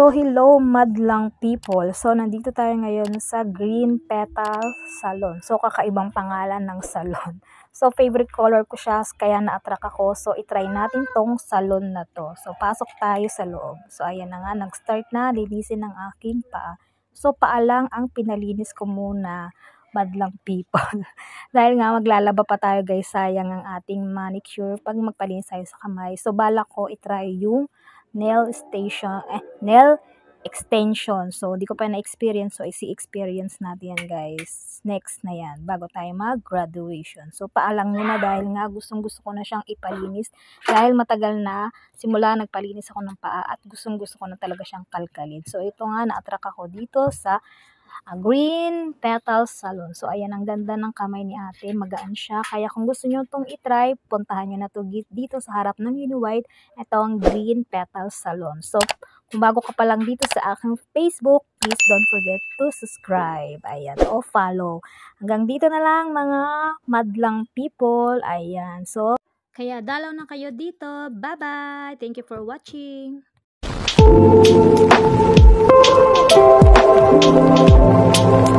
Hello madlang people. So, nandito tayo ngayon sa Green Petal Salon. So, kakaibang pangalan ng salon. So, favorite color ko siya, kaya na-attract ako. So, itry natin tong salon na to. So, pasok tayo sa loob. So, ayan na nga, nag-start na, linisin ng aking paa. So, paa lang ang pinalinis ko muna, madlang people. Dahil nga, maglalaba pa tayo guys, sayang ang ating manicure pag magpalinis tayo sa kamay. So, balak ko itry yung nail extension. So, di ko pa na-experience. So, isi-experience natin yan, guys. Next na yan, bago tayo mag-graduation. So, paalang muna dahil nga gustong-gusto ko na siyang ipalinis. Dahil matagal na, simula nagpalinis ako ng paa at gustong-gusto ko na talaga siyang kalkalin. So, ito nga, na-attract ako dito sa Green Petal Salon. So, ayan, ang ganda ng kamay ni ate. Magaan siya. Kaya kung gusto nyo itong itry, puntahan nyo na to dito sa harap ng Uniwide. Ito ang Green Petal Salon. So, kung bago ka pa lang dito sa aking Facebook, please don't forget to subscribe. Ayan, o follow. Hanggang dito na lang mga madlang people. Ayan. So, kaya dalaw na kayo dito. Bye-bye! Thank you for watching! Thank you.